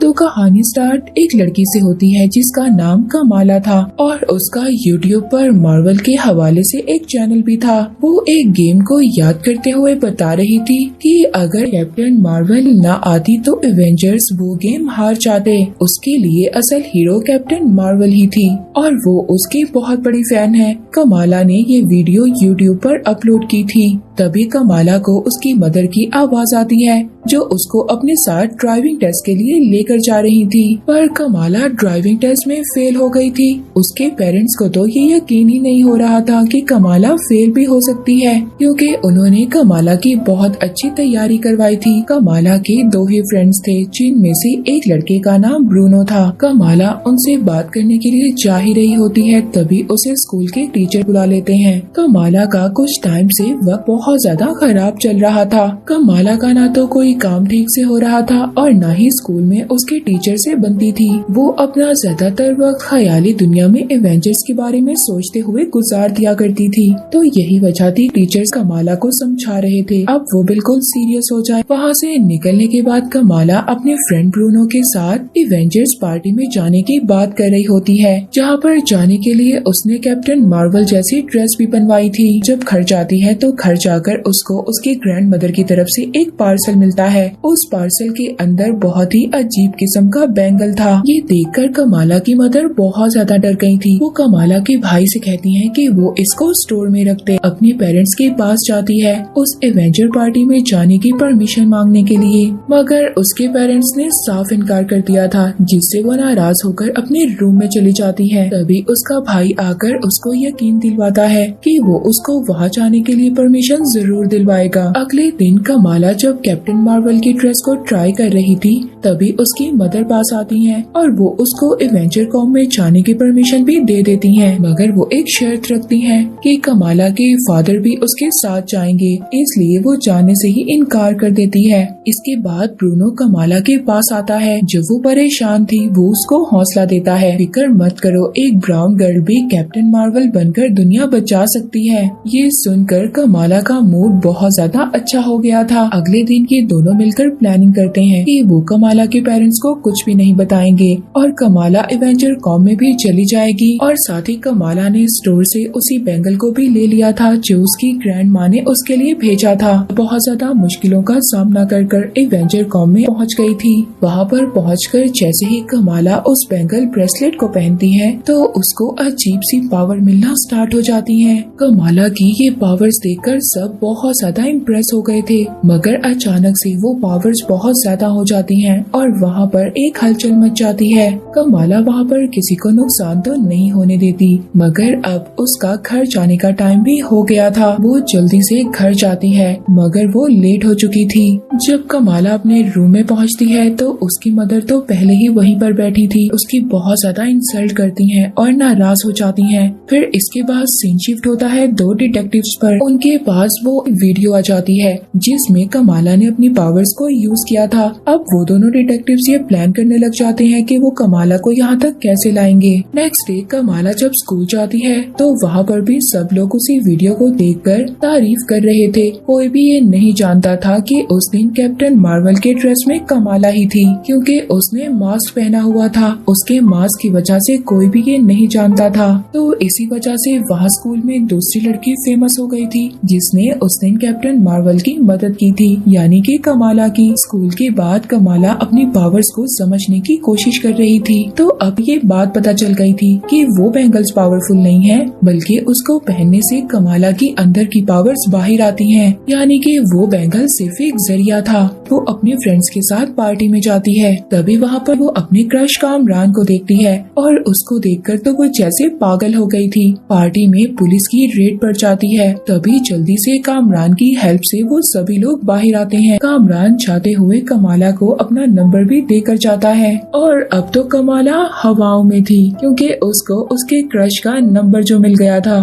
तो कहानी स्टार्ट एक लड़की से होती है जिसका नाम कमाला था और उसका यूट्यूब पर मार्वल के हवाले से एक चैनल भी था। वो एक गेम को याद करते हुए बता रही थी कि अगर कैप्टन मार्वल न आती तो एवेंजर्स वो गेम हार जाते। उसके लिए असल हीरो कैप्टन मार्वल ही थी और वो उसकी बहुत बड़ी फैन है। कमाला ने ये वीडियो यूट्यूब पर अपलोड की थी। तभी कमाला को उसकी मदर की आवाज आती है जो उसको अपने साथ ड्राइविंग टेस्ट के लिए लेकर जा रही थी। पर कमाला ड्राइविंग टेस्ट में फेल हो गई थी। उसके पेरेंट्स को तो ये यकीन ही नहीं हो रहा था कि कमाला फेल भी हो सकती है, क्योंकि उन्होंने कमाला की बहुत अच्छी तैयारी करवाई थी। कमाला के दो ही फ्रेंड्स थे जिनमें से एक लड़के का नाम ब्रूनो था। कमाला उनसे बात करने के लिए जा ही रही होती है, तभी उसे स्कूल के टीचर बुला लेते हैं। कमाला का कुछ टाइम से वक्त बहुत ज्यादा खराब चल रहा था। कमाला का ना तो कोई काम ठीक से हो रहा था और न ही स्कूल में उसके टीचर से बनती थी। वो अपना ज्यादातर वक्त ख्याली दुनिया में एवेंजर्स के बारे में सोचते हुए गुजार दिया करती थी। तो यही वजह थी टीचर्स कमाला को समझा रहे थे अब वो बिल्कुल सीरियस हो जाए। वहाँ से निकलने के बाद कमाला अपने फ्रेंड ब्रूनो के साथ एवेंजर्स पार्टी में जाने की बात कर रही होती है, जहाँ पर जाने के लिए उसने कैप्टन मार्वल जैसी ड्रेस भी बनवाई थी। जब घर जाती है तो घर जाकर उसको उसकी ग्रैंड मदर की तरफ से एक पार्सल मिलता है। उस पार्सल के अंदर बहुत ही अजीब किस्म का बैंगल था। ये देखकर कमाला की मदर बहुत ज्यादा डर गई थी। वो कमाला के भाई से कहती है कि वो इसको स्टोर में रख दे। अपने पेरेंट्स के पास जाती है उस एवेंजर पार्टी में जाने की परमिशन मांगने के लिए, मगर उसके पेरेंट्स ने साफ इनकार कर दिया था, जिससे वो नाराज होकर अपने रूम में चली जाती है। तभी उसका भाई आकर उसको यकीन दिलवाता है कि वो उसको वहाँ जाने के लिए परमिशन जरूर दिलवाएगा। अगले दिन कमाला जब कैप्टन मार्वल की ड्रेस को ट्राई कर रही थी तभी उसकी मदर पास आती हैं और वो उसको एवेंजर कॉम में जाने की परमिशन भी दे देती हैं, मगर वो एक शर्त रखती हैं कि कमाला के फादर भी उसके साथ जाएंगे, इसलिए वो जाने से ही इनकार कर देती है। इसके बाद ब्रूनो कमाला के पास आता है। जब वो परेशान थी वो उसको हौसला देता है, फिक्र मत करो, एक ब्राउन गर्ल भी कैप्टन मार्वल बनकर दुनिया बचा सकती है। ये सुनकर कमाला का मूड बहुत ज्यादा अच्छा हो गया था। अगले दिन ये दोनों मिलकर प्लानिंग करते हैं कि वो कमाला के पेरेंट्स को कुछ भी नहीं बताएंगे और कमाला एवेंजर कॉम में भी चली जाएगी। और साथ ही कमाला ने स्टोर से उसी बैंगल को भी ले लिया था जो उसकी ग्रैंड माँ ने उसके लिए भेजा था। बहुत ज्यादा मुश्किलों का सामना कर एवेंजर कॉम में पहुँच गई थी। वहाँ पर पहुँचकर जैसे ही कमाला उस बैंगल ब्रेसलेट को पहनती है तो उसको अजीब सी पावर मिलना स्टार्ट हो जाती है। कमाला की ये पावर्स देखकर सब बहुत ज्यादा इम्प्रेस हो गए थे, मगर अचानक से वो पावर्स बहुत ज्यादा हो जाती हैं और वहाँ पर एक हलचल मच जाती है। कमाला वहाँ पर किसी को नुकसान तो नहीं होने देती, मगर अब उसका घर जाने का टाइम भी हो गया था। वो जल्दी से घर जाती है मगर वो लेट हो चुकी थी। जब कमाला अपने रूम में पहुँचती है तो उसकी मदर तो पहले ही वहीं पर बैठी थी। उसकी बहुत ज्यादा इंसल्ट करती हैं और नाराज हो जाती हैं। फिर इसके बाद सीन शिफ्ट होता है दो डिटेक्टिव्स पर। उनके पास वो वीडियो आ जाती है जिसमें कमाला ने अपनी पावर्स को यूज किया था। अब वो दोनों डिटेक्टिव्स ये प्लान करने लग जाते हैं कि वो कमाला को यहाँ तक कैसे लाएंगे। नेक्स्ट डे कमाला जब स्कूल जाती है तो वहाँ पर भी सब लोग उसी वीडियो को देखकर तारीफ कर रहे थे। कोई भी ये नहीं जानता था कि उस दिन कैप्टन मार्वल के ड्रेस में कमाला ही थी, क्योंकि उसने मास्क पहना हुआ था। उसके मास्क की वजह से कोई भी ये नहीं जानता था। तो इसी वजह से वहाँ स्कूल में दूसरी लड़की फेमस हो गई थी जिसने उस दिन कैप्टन मार्वल की मदद की थी, यानी कि कमाला की। स्कूल के बाद कमाला अपनी पावर्स को समझने की कोशिश कर रही थी तो अब ये बात पता चल गई थी कि वो बैंगल्स पावरफुल नहीं है, बल्कि उसको पहनने से कमाला की अंदर की पावर्स बाहर आती हैं, यानी कि वो बैंगल सिर्फ एक जरिया था। वो अपने फ्रेंड्स के साथ पार्टी में जाती है। तभी वहाँ पर वो अपने क्रश कामरान को देखती है और उसको देखकर तो वो जैसे पागल हो गई थी। पार्टी में पुलिस की रेड पड़ जाती है। तभी जल्दी से कामरान की हेल्प से वो सभी लोग बाहर आते हैं। कामरान चाहते हुए कमाला को अपना नंबर भी देकर जाता है और अब तो कमाला हवाओं में थी, क्योंकि उसको उसके क्रश का नंबर जो मिल गया था।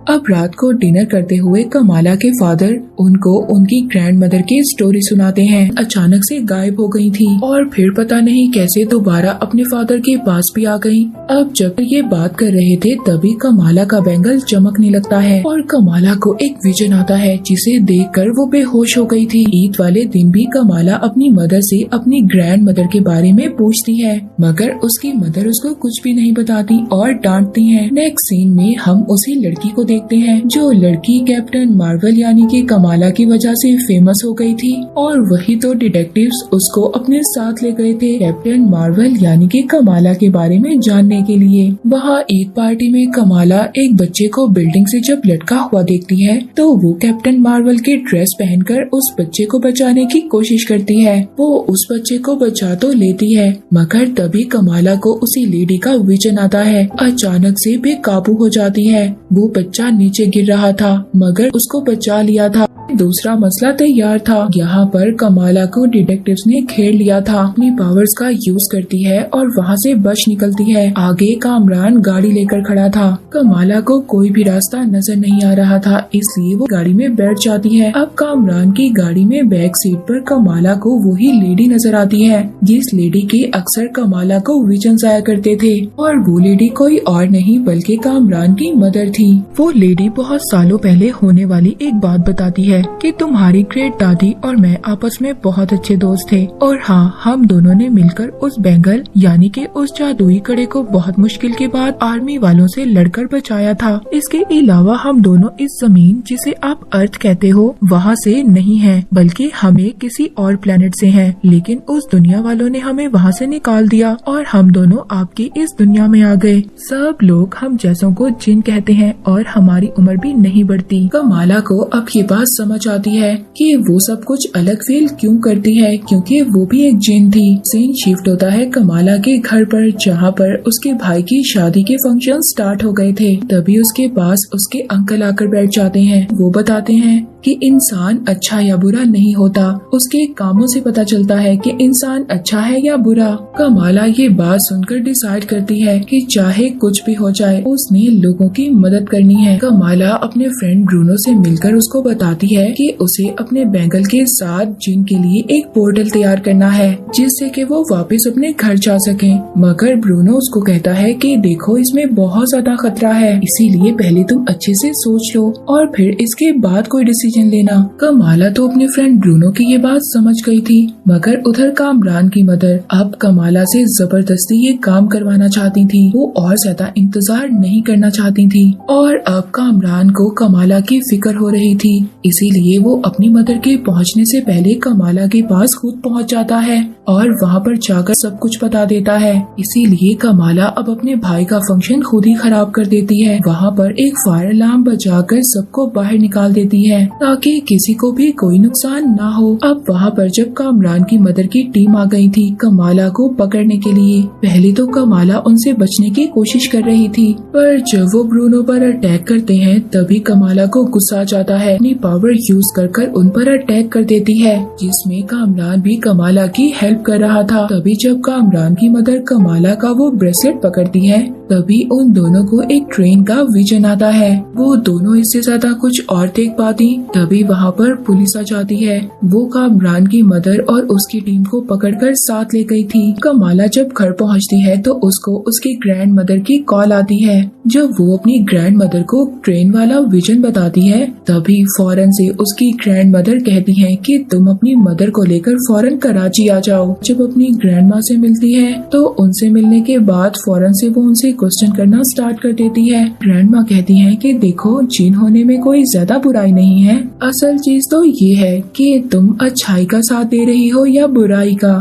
अब रात को डिनर करते हुए कमाला के फादर उनको उनकी ग्रैंड मदर की स्टोरी सुनाते हैं। अचानक से गायब हो गई थी और फिर पता नहीं कैसे दोबारा अपने फादर के पास भी आ गई। अब जब ये बात कर रहे थे तभी कमाला का बैंगल चमकने लगता है और कमाला को एक विजन आता है जिसे देखकर वो बेहोश हो गई थी। ईद वाले दिन भी कमाला अपनी मदर से अपनी ग्रैंड मदर के बारे में पूछती है मगर उसकी मदर उसको कुछ भी नहीं बताती और डांटती है। नेक्स्ट सीन में हम उसी लड़की को देखते हैं जो लड़की कैप्टन मार्वल यानी कि कमाला की वजह से फेमस हो गई थी और वही दो डिटेक्टिव्स उसको अपने साथ ले गए थे कैप्टन मार्वल यानी कि कमाला के बारे में जानने के लिए। वहाँ ईद पार्टी में कमाला एक बच्चे को बिल्डिंग से जब लटका हुआ देखती है तो वो कैप्टन मार्वल की ड्रेस पहनकर उस बच्चे को बचाने की कोशिश करती है। वो उस बच्चे को बचा तो लेती है मगर तभी कमाला को उसी लेडी का विजन आता है। अचानक से बेकाबू हो जाती है। वो बच्चा नीचे गिर रहा था मगर उसको बचा लिया था। दूसरा मसला तैयार था। यहाँ पर कमाला को डिटेक्टिव्स ने घेर लिया था। अपनी पावर्स का यूज करती है और वहाँ से बच निकलती है। आगे कामरान गाड़ी लेकर खड़ा था। कमाला को कोई भी रास्ता नजर नहीं आ रहा था इसलिए वो गाड़ी में बैठ जाती है। अब कामरान की गाड़ी में बैक सीट पर कमाला को वही लेडी नजर आती है जिस लेडी के अक्सर कमाला को विजन आया करते थे और वो लेडी कोई और नहीं बल्कि कामरान की मदर थी। वो लेडी बहुत सालों पहले होने वाली एक बात बताती है कि तुम्हारी ग्रेट दादी और मैं आपस में बहुत अच्छे दोस्त थे और हाँ हम दोनों ने मिलकर उस बैंगल यानी कि उस जादुई कड़े को बहुत मुश्किल के बाद आर्मी वालों से लड़कर बचाया था। इसके अलावा हम दोनों इस जमीन जिसे आप अर्थ कहते हो वहाँ से नहीं हैं बल्कि हमें किसी और प्लेनेट से हैं लेकिन उस दुनिया वालों ने हमें वहाँ से निकाल दिया और हम दोनों आपकी इस दुनिया में आ गए। सब लोग हम जैसों को जिन कहते हैं और हमारी उम्र भी नहीं बढ़ती। कमाला को अब ये बात समझ आती है कि वो सब कुछ अलग फील क्यों करती है क्योंकि वो भी एक जिन थी। सीन शिफ्ट होता है कमाला के घर पर जहाँ पर उसके भाई की शादी के फंक्शन स्टार्ट हो गए थे। तभी उसके पास उसके अंकल आकर बैठ जाते हैं। वो बताते हैं कि इंसान अच्छा या बुरा नहीं होता, उसके कामों से पता चलता है कि इंसान अच्छा है या बुरा। कमाला ये बात सुनकर डिसाइड करती है कि चाहे कुछ भी हो जाए उसने लोगों की मदद करनी है। कमाला अपने फ्रेंड ब्रूनो से मिलकर उसको बताती है कि उसे अपने बैंगल के साथ जिन के लिए एक पोर्टल तैयार करना है जिससे कि वो वापस अपने घर जा सके। मगर ब्रूनो उसको कहता है कि देखो इसमें बहुत ज्यादा खतरा है इसीलिए पहले तुम अच्छे से सोच लो और फिर इसके बाद कोई डिसीजन लेना। कमाला तो अपने फ्रेंड ब्रूनो की ये बात समझ गई थी मगर उधर कामरान की मदर अब कमाला से जबरदस्ती ये काम करवाना चाहती थी। वो और ज्यादा इंतजार नहीं करना चाहती थी और अब कामरान को कमाला की फिक्र हो रही थी इसीलिए वो अपनी मदर के पहुंचने से पहले कमाला के पास खुद पहुंच जाता है और वहां पर जाकर सब कुछ बता देता है। इसीलिए कमाला अब अपने भाई का फंक्शन खुद ही खराब कर देती है। वहां पर एक फायर अलार्म बजाकर सबको बाहर निकाल देती है ताकि किसी को भी कोई नुकसान ना हो। अब वहाँ पर जब कामरान की मदर की टीम आ गई थी कमाला को पकड़ने के लिए, पहले तो कमाला उनसे बचने की कोशिश कर रही थी पर जब वो ब्रूनो पर अटैक करते हैं तभी कमाला को गुस्सा आ जाता है। अपनी पावर यूज कर उन पर अटैक कर देती है जिसमें कामरान भी कमाला की हेल्प कर रहा था। तभी जब कामरान की मदर कमाला का वो ब्रेसलेट पकड़ती है तभी उन दोनों को एक ट्रेन का विजन आता है। वो दोनों इससे ज्यादा कुछ और देख पाती तभी वहाँ पर पुलिस आ जाती है। वो कामरान की मदर और उसकी टीम को पकड़कर साथ ले गई थी। कमाला जब घर पहुँचती है तो उसको उसकी ग्रैंड मदर की कॉल आती है। जब वो अपनी ग्रैंड मदर को ट्रेन वाला विजन बताती है तभी फौरन से उसकी ग्रैंड मदर कहती है कि तुम अपनी मदर को लेकर फौरन कराची आ जाओ। जब अपनी ग्रैंड माँ से मिलती है तो उनसे मिलने के बाद फौरन से वो उनसे क्वेश्चन करना स्टार्ट कर देती है। ग्रैंड माँ कहती है कि देखो जिन होने में कोई ज्यादा बुराई नहीं है, असल चीज तो ये है कि तुम अच्छाई का साथ दे रही हो या बुराई का।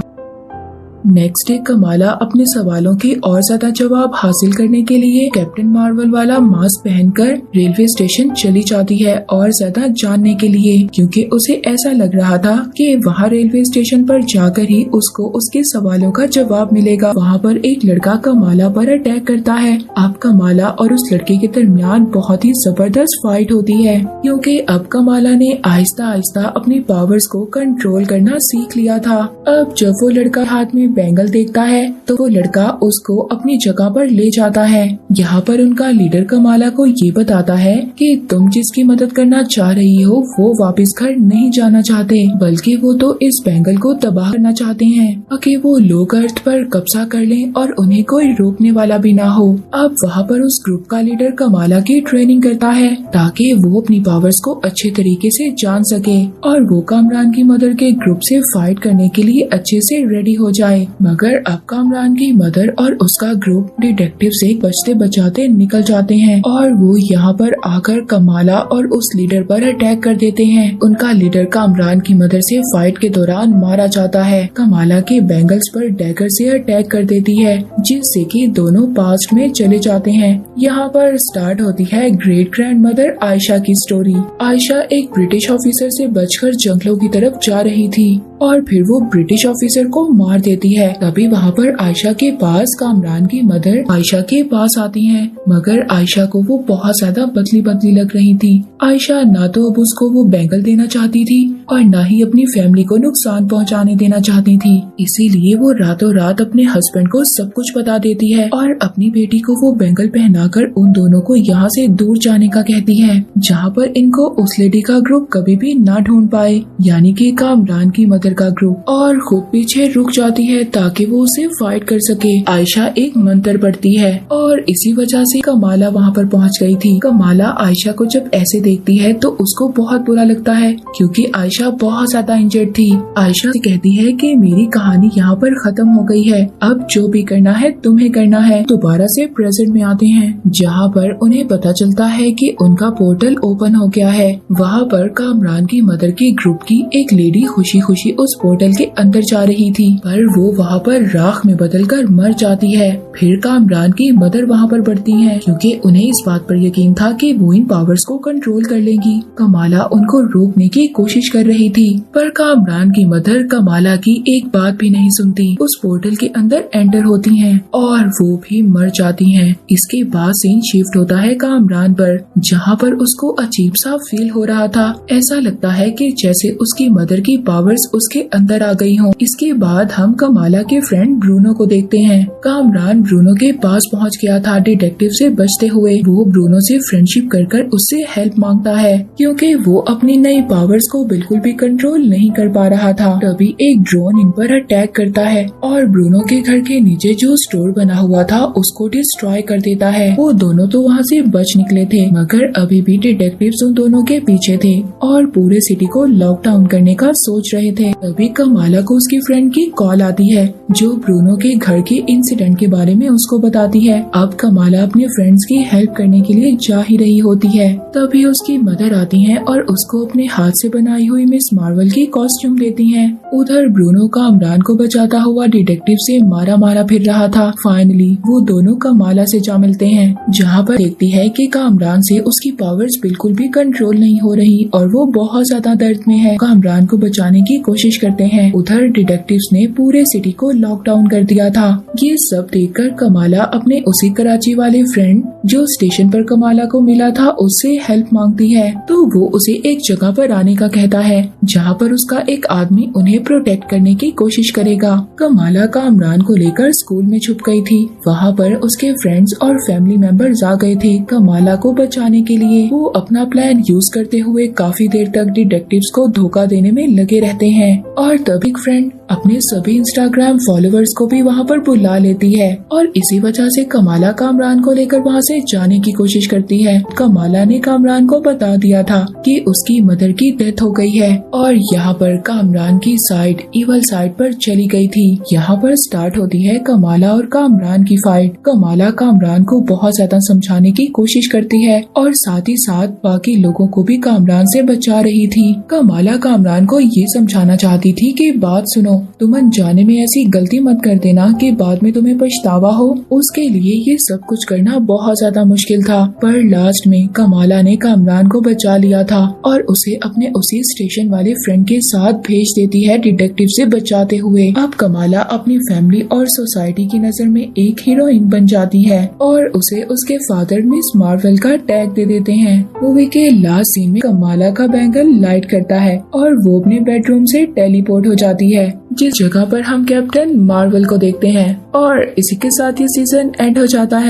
नेक्स्ट डे कमाला अपने सवालों के और ज्यादा जवाब हासिल करने के लिए कैप्टन मार्वल वाला मास्क पहनकर रेलवे स्टेशन चली जाती है और ज्यादा जानने के लिए, क्योंकि उसे ऐसा लग रहा था कि वहाँ रेलवे स्टेशन पर जाकर ही उसको उसके सवालों का जवाब मिलेगा। वहाँ पर एक लड़का कमाला पर अटैक करता है। अब कमाला और उस लड़के के दरमियान बहुत ही जबरदस्त फाइट होती है क्योंकि अब कमाला ने आहिस्ता आहिस्ता अपनी पावर्स को कंट्रोल करना सीख लिया था। अब जब वो लड़का हाथ में बैंगल देखता है तो वो लड़का उसको अपनी जगह पर ले जाता है। यहाँ पर उनका लीडर कमाला को ये बताता है कि तुम जिसकी मदद करना चाह रही हो वो वापस घर नहीं जाना चाहते, बल्कि वो तो इस बैंगल को तबाह करना चाहते हैं ताकि वो लोग अर्थ पर कब्जा कर लें और उन्हें कोई रोकने वाला भी ना हो। अब वहाँ पर उस ग्रुप का लीडर कमाला की ट्रेनिंग करता है ताकि वो अपनी पावर्स को अच्छे तरीके से जान सके और वो कामरान की मदर के ग्रुप से फाइट करने के लिए अच्छे से रेडी हो जाए। मगर अब कामरान की मदर और उसका ग्रुप डिटेक्टिव से बचते बचाते निकल जाते हैं और वो यहाँ पर आकर कमाला और उस लीडर पर अटैक कर देते हैं। उनका लीडर कामरान की मदर से फाइट के दौरान मारा जाता है। कमाला के बैंगल्स पर डैगर से अटैक कर देती है जिससे कि दोनों पास्ट में चले जाते हैं। यहाँ पर स्टार्ट होती है ग्रेट ग्रैंड मदर आयशा की स्टोरी। आयशा एक ब्रिटिश ऑफिसर से बचकर जंगलों की तरफ जा रही थी और फिर वो ब्रिटिश ऑफिसर को मार देती है। तभी वहाँ पर आयशा के पास कामरान की मदर आयशा के पास आती हैं, मगर आयशा को वो बहुत ज्यादा पतली पतली लग रही थी। आयशा ना तो अब उसको वो बैंगल देना चाहती थी और ना ही अपनी फैमिली को नुकसान पहुँचाने देना चाहती थी। इसीलिए वो रातों रात अपने हस्बैंड को सब कुछ बता देती है और अपनी बेटी को वो बैंगल पहनाकर उन दोनों को यहाँ से दूर जाने का कहती है, जहाँ पर इनको उस लेडी का ग्रुप कभी भी ना ढूंढ पाए, यानी कि कामरान की मदर का ग्रुप, और खुद पीछे रुक जाती है ताकि वो उसे फाइट कर सके। आयशा एक मंत्र पढ़ती है और इसी वजह से कमाला वहाँ पर पहुँच गई थी। कमाला आयशा को जब ऐसे देखती है तो उसको बहुत बुरा लगता है क्योंकि आयशा बहुत ज्यादा इंजर्ड थी। आयशा से कहती है कि मेरी कहानी यहाँ पर खत्म हो गई है, अब जो भी करना है तुम्हें करना है। दोबारा से प्रेजेंट में आते हैं जहाँ पर उन्हें पता चलता है कि उनका पोर्टल ओपन हो गया है। वहाँ पर कामरान की मदर के ग्रुप की एक लेडी खुशी खुशी उस पोर्टल के अंदर जा रही थी, पर वो वहाँ पर राख में बदलकर मर जाती है। फिर कामरान की मदर वहाँ पर बढ़ती हैं क्योंकि उन्हें इस बात पर यकीन था कि वो इन पावर्स को कंट्रोल कर लेंगी। कमाला उनको रोकने की कोशिश कर रही थी, पर कामरान की मदर कमाला की एक बात भी नहीं सुनती। उस पोर्टल के अंदर एंटर होती हैं और वो भी मर जाती हैं। इसके बाद सीन शिफ्ट होता है कामरान पर, जहाँ पर उसको अजीब सा फील हो रहा था। ऐसा लगता है कि जैसे उसकी मदर की पावर्स उसके अंदर आ गई हों। इसके बाद हम कमाला के फ्रेंड ब्रूनो को देखते हैं। कामरान ब्रूनो के पास पहुँच गया था डिटेक्टिव से बचते हुए। वो ब्रूनो से फ्रेंडशिप कर उससे हेल्प मांगता है क्योंकि वो अपनी नई पावर्स को बिल्कुल भी कंट्रोल नहीं कर पा रहा था। तभी एक ड्रोन इन पर अटैक करता है और ब्रूनो के घर के नीचे जो स्टोर बना हुआ था उसको डिस्ट्रॉय कर देता है। वो दोनों तो वहाँ से बच निकले थे, मगर अभी भी डिटेक्टिव्स उन दोनों के पीछे थे और पूरे सिटी को लॉकडाउन करने का सोच रहे थे। तभी कमाला को उसकी फ्रेंड की कॉल आती है जो ब्रूनो के घर के इंसिडेंट के बारे में उसको बताती है। अब कमाला अपने फ्रेंड्स की हेल्प करने के लिए जा ही रही होती है, तभी उसकी मदर आती है और उसको अपने हाथ से बनाई हुई मिस मार्वल की कॉस्ट्यूम देती है। उधर ब्रूनो कामरान को बचाता हुआ डिटेक्टिव से मारा मारा फिर रहा था। फाइनली वो दोनों कमाला से जा मिलते हैं, जहाँ पर देखती है कि कामरान से उसकी पावर्स बिल्कुल भी कंट्रोल नहीं हो रही और वो बहुत ज्यादा दर्द में है। कामरान को बचाने की कोशिश करते हैं। उधर डिटेक्टिव्स ने पूरे सिटी को लॉकडाउन कर दिया था। ये सब देखकर कमाला अपने उसी कराची वाले फ्रेंड जो स्टेशन पर कमाला को मिला था उससे हेल्प मांगती है, तो वो उसे एक जगह पर आने का कहता है जहाँ पर उसका एक आदमी उन्हें प्रोटेक्ट करने की कोशिश करेगा। कमाला कामरान को लेकर स्कूल में छुप गई थी। वहाँ पर उसके फ्रेंड्स और फैमिली मेंबर्स आ गए थे। कमाला को बचाने के लिए वो अपना प्लान यूज करते हुए काफी देर तक डिटेक्टिव्स को धोखा देने में लगे रहते हैं और तभी एक फ्रेंड अपने सभी इंस्टाग्राम फॉलोअर्स को भी वहाँ पर बुला लेती है और इसी वजह से कमाला कामरान को लेकर वहाँ से जाने की कोशिश करती है। कमाला ने कामरान को बता दिया था कि उसकी मदर की डेथ हो गई है और यहाँ पर कामरान की साइड इवल साइड पर चली गई थी। यहाँ पर स्टार्ट होती है कमाला और कामरान की फाइट। कमाला कामरान को बहुत ज्यादा समझाने की कोशिश करती है और साथ ही साथ बाकी लोगों को भी कामरान से बचा रही थी। कमाला कामरान को ये समझाना चाहती थी कि बात सुनो, तुम अनजाने में ऐसी गलती मत कर देना कि बाद में तुम्हें पछतावा हो। उसके लिए ये सब कुछ करना बहुत ज्यादा मुश्किल था, पर लास्ट में कमाला ने कामरान को बचा लिया था और उसे अपने उसी स्टेशन वाले फ्रेंड के साथ भेज देती है डिटेक्टिव से बचाते हुए। अब कमाला अपनी फैमिली और सोसाइटी की नजर में एक हीरोइन बन जाती है और उसे उसके फादर मिस मार्वल का टैग दे देते हैं। मूवी के लास्ट सीन में कमाला का बैंगल लाइट करता है और वो अपने बेडरूम से टेलीपोर्ट हो जाती है। जिस जगह पर हम कैप्टन मार्वल को देखते हैं। और इसी के साथ ये सीजन एंड हो जाता है।